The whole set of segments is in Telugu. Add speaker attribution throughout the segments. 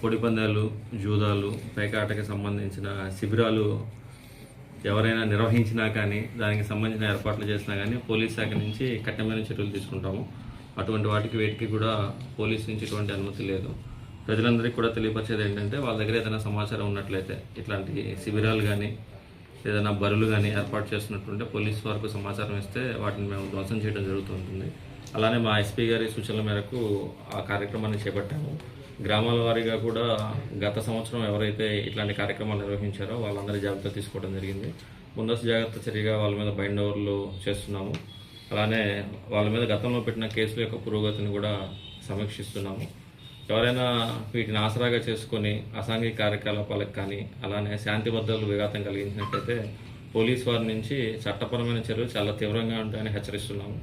Speaker 1: కోడిపందాలు, జూదాలు, పేకాటకి సంబంధించిన శిబిరాలు ఎవరైనా నిర్వహించినా కానీ దానికి సంబంధించిన ఏర్పాట్లు చేసినా కానీ పోలీస్ శాఖ నుంచి కఠినమైన చర్యలు తీసుకుంటాము. అటువంటి వేటికి కూడా పోలీస్ నుంచి ఎటువంటి అనుమతి లేదు. ప్రజలందరికీ కూడా తెలియపరిచేది ఏంటంటే వాళ్ళ దగ్గర ఏదైనా సమాచారం ఉన్నట్లయితే ఇట్లాంటి శిబిరాలు కానీ ఏదైనా బరులు కానీ ఏర్పాటు చేస్తున్నట్టుంటే పోలీస్ వారికి సమాచారం ఇస్తే వాటిని మేము ధ్వంసం చేయడం జరుగుతుంటుంది. అలానే మా ఎస్పీ గారి సూచనల మేరకు ఆ కార్యక్రమాన్ని చేపట్టాము. గ్రామాల వారీగా కూడా గత సంవత్సరం ఎవరైతే ఇట్లాంటి కార్యక్రమాలు నిర్వహించారో వాళ్ళందరి జాగ్రత్త తీసుకోవడం జరిగింది. ముందస్తు జాగ్రత్త చర్యగా వాళ్ళ మీద బైండ్ ఓవర్లు చేస్తున్నాము. అలానే వాళ్ళ మీద గతంలో పెట్టిన కేసుల యొక్క పురోగతిని కూడా సమీక్షిస్తున్నాము. ఎవరైనా వీటిని ఆసరాగా చేసుకొని అసాంఘిక కార్యకలాపాలకు కానీ అలానే శాంతి భద్రతలు విఘాతం కలిగించినట్లయితే పోలీస్ వారి నుంచి చట్టపరమైన చర్యలు చాలా తీవ్రంగా ఉంటాయని హెచ్చరిస్తున్నాము.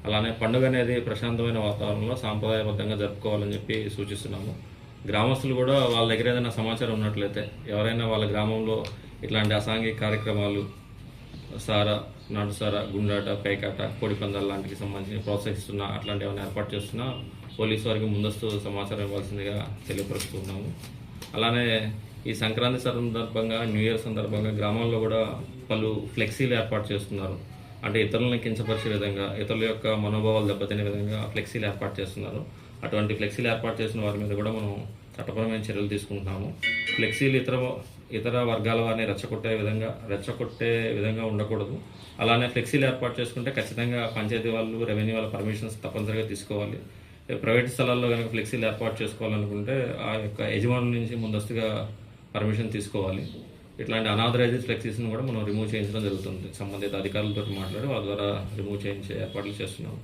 Speaker 1: అలానే పండుగ అనేది ప్రశాంతమైన వాతావరణంలో సాంప్రదాయబద్ధంగా జరుపుకోవాలని చెప్పి సూచిస్తున్నాము. గ్రామస్తులు కూడా వాళ్ళ దగ్గర ఏదైనా సమాచారం ఉన్నట్లయితే ఎవరైనా వాళ్ళ గ్రామంలో ఇట్లాంటి అసాంఘిక కార్యక్రమాలు నాటుసారా, గుండాట, పేకాట, కోడిపందాలు లాంటికి సంబంధించి ప్రోత్సహిస్తున్నా అట్లాంటి ఏమైనా ఏర్పాటు చేస్తున్నా పోలీసు వారికి ముందస్తు సమాచారం ఇవ్వాల్సిందిగా తెలియపరుస్తున్నాము. అలానే ఈ సంక్రాంతి సందర్భంగా, న్యూ ఇయర్ సందర్భంగా గ్రామాల్లో కూడా పలు ఫ్లెక్సీలు ఏర్పాటు చేస్తున్నారు. అంటే ఇతరులను కించపరిచే విధంగా, ఇతరుల యొక్క మనోభావాలు దెబ్బతినే విధంగా ఫ్లెక్సీలు ఏర్పాటు చేస్తున్నారు. అటువంటి ఫ్లెక్సీలు ఏర్పాటు చేసిన వారి మీద కూడా మనం చట్టపరమైన చర్యలు తీసుకుంటున్నాము. ఫ్లెక్సీలు ఇతర వర్గాల వారిని రెచ్చగొట్టే విధంగా ఉండకూడదు. అలానే ఫ్లెక్సీలు ఏర్పాటు చేసుకుంటే ఖచ్చితంగా పంచాయతీ వాళ్ళు, రెవెన్యూ వాళ్ళ పర్మిషన్స్ తప్పనిసరిగా తీసుకోవాలి. ప్రైవేట్ స్థలాల్లో కనుక ఫ్లెక్సీలు ఏర్పాటు చేసుకోవాలనుకుంటే ఆ యొక్క యజమానుల నుంచి ముందస్తుగా పర్మిషన్ తీసుకోవాలి. ఇట్లాంటి అనాథరైజ్డ్ ఫ్లెక్సీస్ని కూడా మనం రిమూవ్ చేయించడం జరుగుతుంది. సంబంధిత అధికారులతో మాట్లాడి వాళ్ళ ద్వారా రిమూవ్ చేయించే ఏర్పాట్లు చేస్తున్నాం.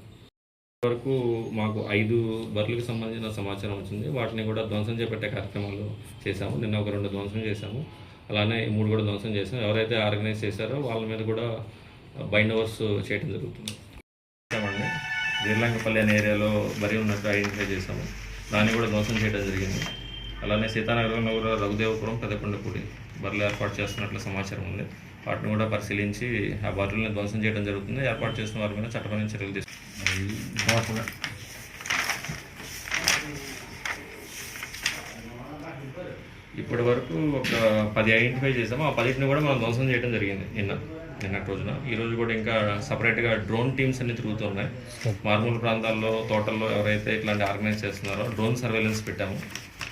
Speaker 1: వరకు మాకు 5 బర్రెలకు సంబంధించిన సమాచారం వచ్చింది. వాటిని కూడా ధ్వంసం చేపట్టే కార్యక్రమాలు చేశాము. నిన్న ఒక 2 ధ్వంసం చేశాము. అలానే 3 కూడా ధ్వంసం చేశాము. ఎవరైతే ఆర్గనైజ్ చేశారో వాళ్ళ మీద కూడా బైండ్ ఓవర్స్ చేయడం జరుగుతుంది. వీర్లంకపల్లి అనే ఏరియాలో బరి ఉన్నట్టు ఐడెంటిఫై చేశాము. దాన్ని కూడా ధ్వంసం చేయడం జరిగింది. అలానే సీతానగరంలో కూడా రఘుదేవపురం, పెదకొండపూడి బర్రెలు ఏర్పాటు చేస్తున్నట్లు సమాచారం ఉంది. వాటిని కూడా పరిశీలించి ఆ బర్రెలను ధ్వంసం చేయడం జరుగుతుంది. ఏర్పాటు చేసిన వారి మీద చట్టపరమైన చర్యలు తీసుకుంటాం. ఇప్పటి వరకు ఒక 10 ఐడెంటిఫై చేసాము. ఆ 10ని కూడా మనం ధ్వంసం చేయడం జరిగింది నిన్నటి రోజున. ఈరోజు కూడా ఇంకా సపరేట్గా డ్రోన్ టీమ్స్ అన్ని తిరుగుతున్నాయి. మారుమూల ప్రాంతాల్లో, తోటల్లో ఎవరైతే ఇట్లాంటి ఆర్గనైజ్ చేస్తున్నారో డ్రోన్ సర్వేలెన్స్ పెట్టాము.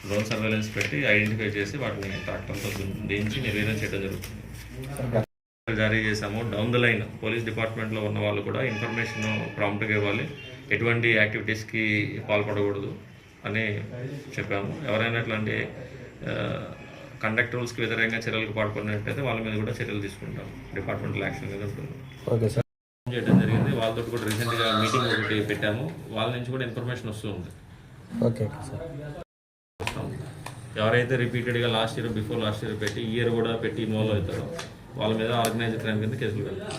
Speaker 1: డ్రోన్ సర్వేలెన్స్ పెట్టి ఐడెంటిఫై చేసి వాటిని ట్రాక్టర్తో దించి నిర్వీర్యం చేయడం జరుగుతుంది. జారీ చేశాము. డౌన్ ద లైన్ పోలీస్ డిపార్ట్మెంట్లో ఉన్న వాళ్ళు కూడా ఇన్ఫర్మేషన్ ప్రాంప్ట్గా ఇవ్వాలి, ఎటువంటి యాక్టివిటీస్కి పాల్పడకూడదు అని చెప్పాము. ఎవరైనా ఇట్లాంటి కండక్ట్ రూల్స్కి వ్యతిరేకంగా చర్యలకు పాల్పడినట్టయితే వాళ్ళ మీద కూడా చర్యలు తీసుకుంటాం. డిపార్ట్మెంటల్ యాక్షన్ మీద ఉంటుంది.
Speaker 2: Okay sir.
Speaker 1: చేయడం జరిగింది. వాళ్ళతో కూడా రీసెంట్గా మీటింగ్ ఒకటి పెట్టాము. వాళ్ళ నుంచి కూడా ఇన్ఫర్మేషన్ వస్తూ ఉంది.
Speaker 2: Okay sir.
Speaker 1: ఎవరైతే రిపీటెడ్గా బిఫోర్ లాస్ట్ ఇయర్ పెట్టి ఈ ఇయర్ కూడా పెట్టి ఇన్వాల్వ్ అవుతారో వాళ్ళ మీద ఆర్గనైజ్డ్ క్రైమ్ కింద కేసులు పెడతారు.